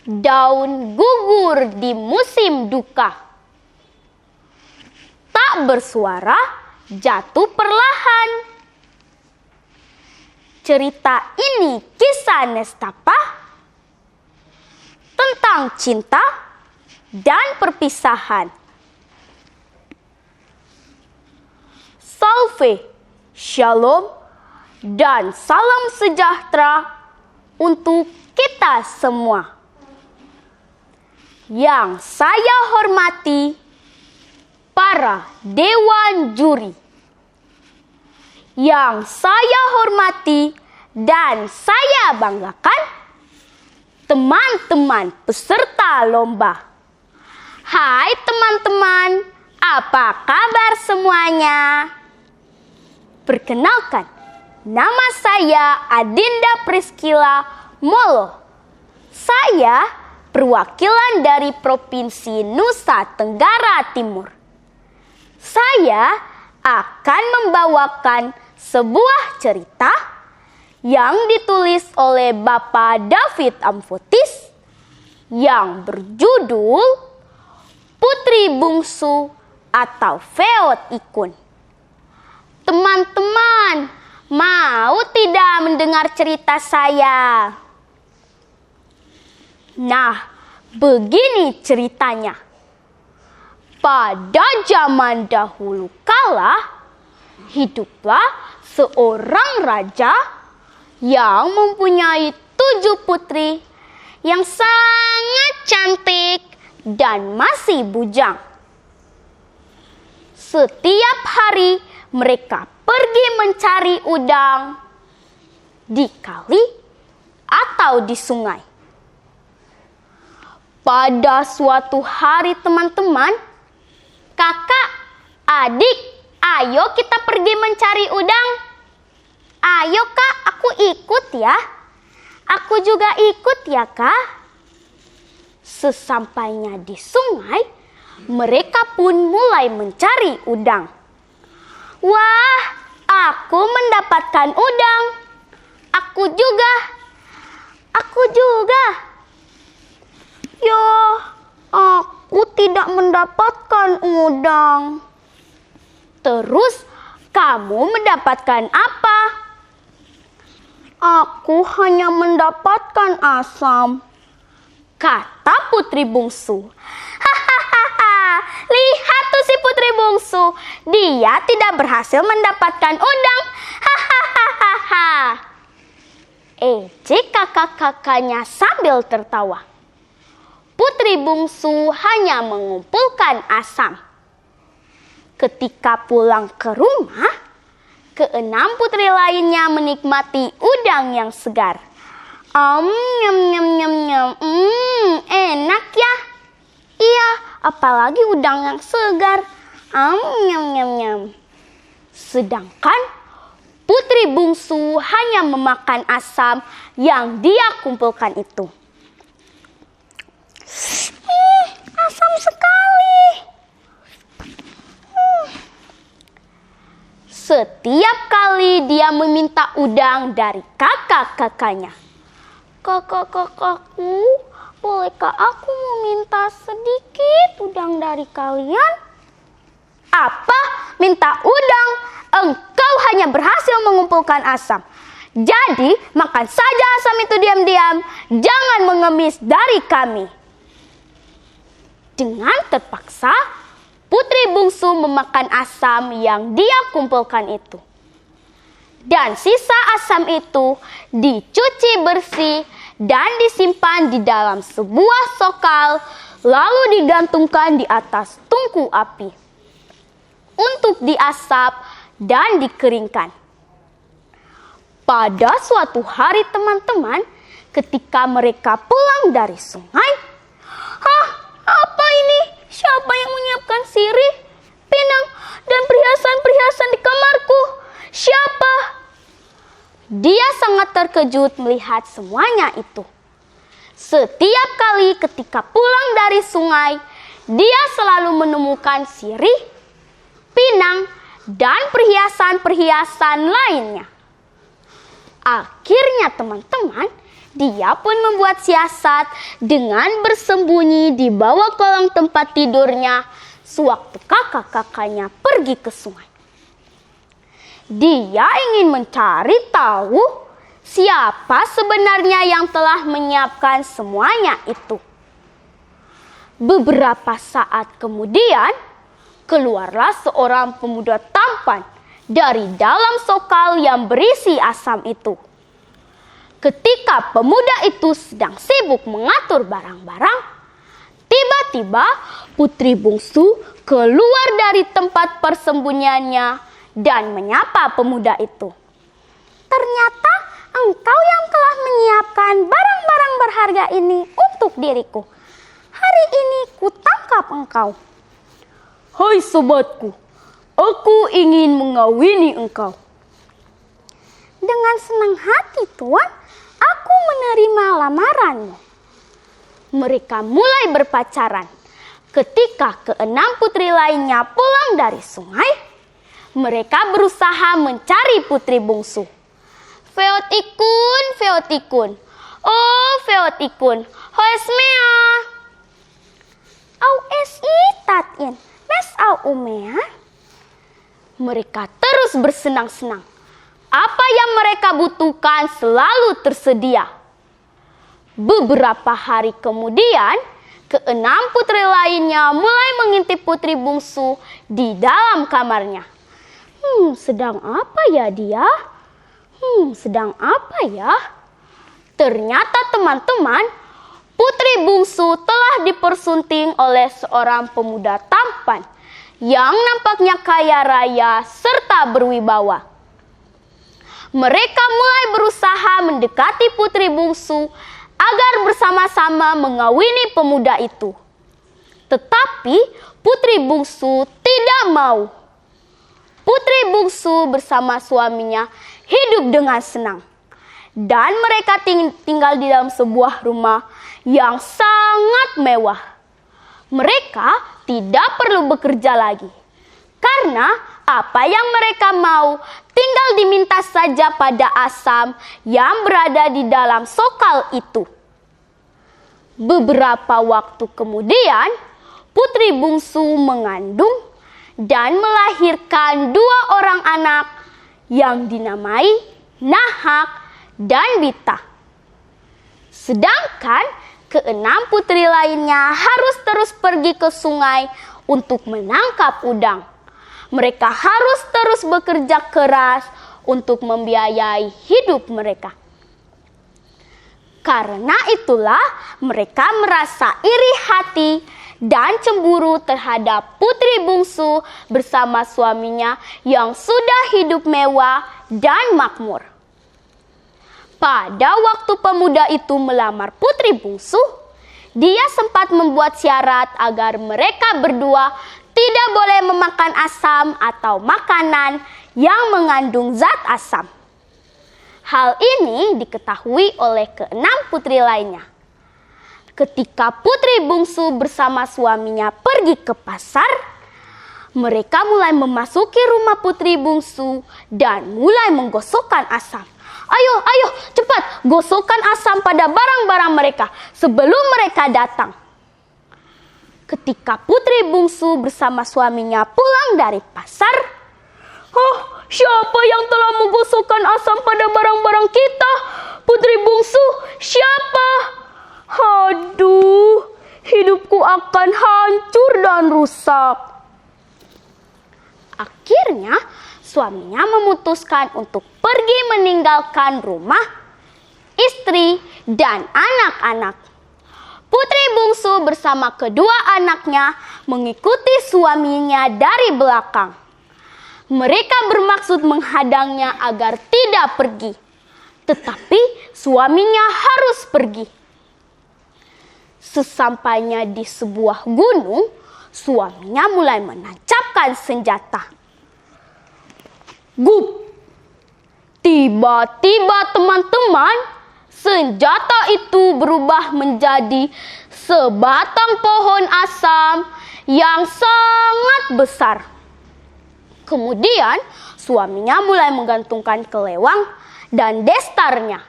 Daun gugur di musim duka, tak bersuara jatuh perlahan. Cerita ini kisah nestapa tentang cinta dan perpisahan. Salve, shalom, dan salam sejahtera untuk kita semua. Yang saya hormati para dewan juri, yang saya hormati dan saya banggakan teman-teman peserta lomba. Hai teman-teman, apa kabar semuanya? Perkenalkan, nama saya Adinda Priscilla Molo. Saya perwakilan dari Provinsi Nusa Tenggara Timur. Saya akan membawakan sebuah cerita yang ditulis oleh Bapak David Amfotis yang berjudul Putri Bungsu atau Feot Ikun. Teman-teman, mau tidak mendengar cerita saya? Nah, begini ceritanya. Pada zaman dahulu kala, hiduplah seorang raja yang mempunyai 7 putri yang sangat cantik dan masih bujang. Setiap hari mereka pergi mencari udang di kali atau di sungai. Pada suatu hari teman-teman, kakak, adik, ayo kita pergi mencari udang. Ayo kak, aku ikut ya. Aku juga ikut ya kak. Sesampainya di sungai, mereka pun mulai mencari udang. Wah, aku mendapatkan udang. Aku juga. Ya, aku tidak mendapatkan udang. Terus, kamu mendapatkan apa? Aku hanya mendapatkan asam, kata Putri Bungsu. Hahaha, lihat tuh si Putri Bungsu. Dia tidak berhasil mendapatkan udang. Hahaha. Ejek kakak-kakaknya sambil tertawa. Putri Bungsu hanya mengumpulkan asam. Ketika pulang ke rumah, keenam putri lainnya menikmati udang yang segar. Nyam nyam nyam nyam. Enak ya. Iya, apalagi udang yang segar. Nyam nyam nyam. Sedangkan Putri Bungsu hanya memakan asam yang dia kumpulkan itu. Asam sekali. Setiap kali dia meminta udang dari kakak-kakaknya. Kakak-kakakku, bolehkah aku meminta sedikit udang dari kalian? Apa? Minta udang? Engkau hanya berhasil mengumpulkan asam. Jadi, makan saja asam itu diam-diam. Jangan mengemis dari kami. Dengan terpaksa, Putri Bungsu memakan asam yang dia kumpulkan itu. Dan sisa asam itu dicuci bersih dan disimpan di dalam sebuah sokal, lalu digantungkan di atas tungku api untuk diasap dan dikeringkan. Pada suatu hari teman-teman, ketika mereka pulang dari sungai, apa ini? Siapa yang menyiapkan sirih, pinang, dan perhiasan-perhiasan di kamarku? Siapa? Dia sangat terkejut melihat semuanya itu. Setiap kali ketika pulang dari sungai, dia selalu menemukan sirih, pinang, dan perhiasan-perhiasan lainnya. Akhirnya teman-teman, Dia pun membuat siasat dengan bersembunyi di bawah kolong tempat tidurnya sewaktu kakak-kakaknya pergi ke sungai. Dia ingin mencari tahu siapa sebenarnya yang telah menyiapkan semuanya itu. Beberapa saat kemudian, keluarlah seorang pemuda tampan dari dalam sokal yang berisi asam itu. Ketika pemuda itu sedang sibuk mengatur barang-barang, tiba-tiba putri bungsu keluar dari tempat persembunyiannya dan menyapa pemuda itu. "Ternyata engkau yang telah menyiapkan barang-barang berharga ini untuk diriku. Hari ini kutangkap engkau." "Hai sobatku, aku ingin mengawini engkau." "Dengan senang hati, Tuan. Aku menerima lamaranmu." Mereka mulai berpacaran. Ketika keenam putri lainnya pulang dari sungai, mereka berusaha mencari putri bungsu. "Feotikun, Feotikun. Oh, Feotikun, hoesmea. Au esi tatin, mes au umea." Mereka terus bersenang-senang. Apa yang mereka butuhkan selalu tersedia. Beberapa hari kemudian, keenam putri lainnya mulai mengintip putri bungsu di dalam kamarnya. Sedang apa ya dia? Sedang apa ya? Ternyata teman-teman, putri bungsu telah dipersunting oleh seorang pemuda tampan yang nampaknya kaya raya serta berwibawa. Mereka mulai berusaha mendekati putri bungsu agar bersama-sama mengawini pemuda itu. Tetapi putri bungsu tidak mau. Putri bungsu bersama suaminya hidup dengan senang. Dan mereka tinggal di dalam sebuah rumah yang sangat mewah. Mereka tidak perlu bekerja lagi. Karena apa yang mereka mau tinggal diminta saja pada asam yang berada di dalam sokal itu. Beberapa waktu kemudian, putri bungsu mengandung dan melahirkan 2 orang anak yang dinamai Nahak dan Bita. Sedangkan keenam putri lainnya harus terus pergi ke sungai untuk menangkap udang. Mereka harus terus bekerja keras untuk membiayai hidup mereka. Karena itulah mereka merasa iri hati dan cemburu terhadap putri bungsu bersama suaminya yang sudah hidup mewah dan makmur. Pada waktu pemuda itu melamar putri bungsu, dia sempat membuat syarat agar mereka berdua tidak boleh memakan asam atau makanan yang mengandung zat asam. Hal ini diketahui oleh keenam putri lainnya. Ketika putri bungsu bersama suaminya pergi ke pasar, mereka mulai memasuki rumah putri bungsu dan mulai menggosokkan asam. Ayo, cepat gosokkan asam pada barang-barang mereka sebelum mereka datang. Ketika putri bungsu bersama suaminya pulang dari pasar, siapa yang telah menggosokkan asam pada barang-barang kita? Putri bungsu, siapa? Aduh, hidupku akan hancur dan rusak. Akhirnya, suaminya memutuskan untuk pergi meninggalkan rumah, istri, dan anak-anak. Putri bungsu bersama kedua anaknya mengikuti suaminya dari belakang. Mereka bermaksud menghadangnya agar tidak pergi. Tetapi suaminya harus pergi. Sesampainya di sebuah gunung, suaminya mulai menancapkan senjata. Gup! Tiba-tiba teman-teman, senjata itu berubah menjadi sebatang pohon asam yang sangat besar. Kemudian suaminya mulai menggantungkan kelewang dan destarnya.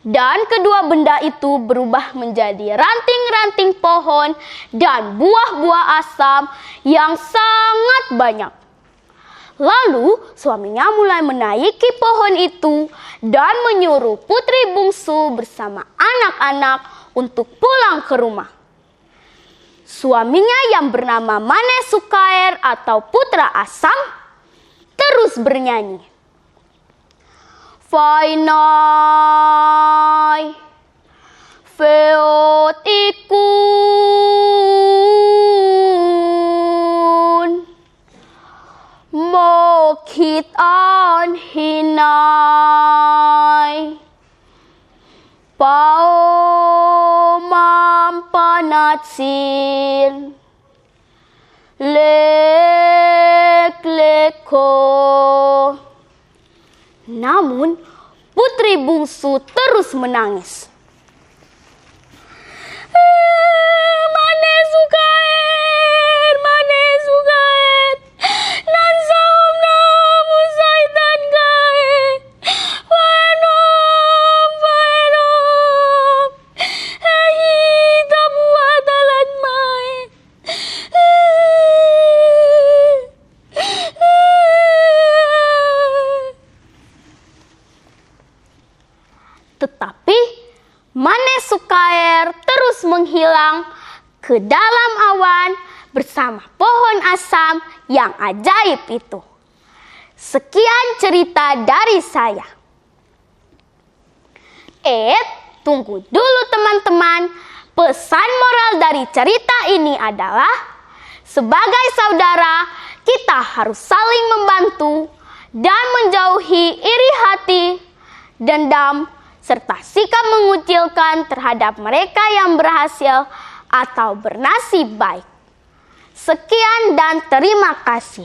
Dan kedua benda itu berubah menjadi ranting-ranting pohon dan buah-buah asam yang sangat banyak. Lalu suaminya mulai menaiki pohon itu dan menyuruh putri bungsu bersama anak-anak untuk pulang ke rumah. Suaminya yang bernama Mane Sukair atau putra asam terus bernyanyi. Fainai feot ikun mokit an hinai pao mampanatsin lek-leko. Namun, putri bungsu terus menangis. Mane Sukair, nan saum namu saitan gae, paenom, hita buat alat mae. Tetapi Mane Sukair terus menghilang ke dalam awan bersama pohon asam yang ajaib itu. Sekian cerita dari saya. Tunggu dulu teman-teman. Pesan moral dari cerita ini adalah sebagai saudara kita harus saling membantu dan menjauhi iri hati, dendam, serta sikap mengucilkan terhadap mereka yang berhasil atau bernasib baik. Sekian dan terima kasih.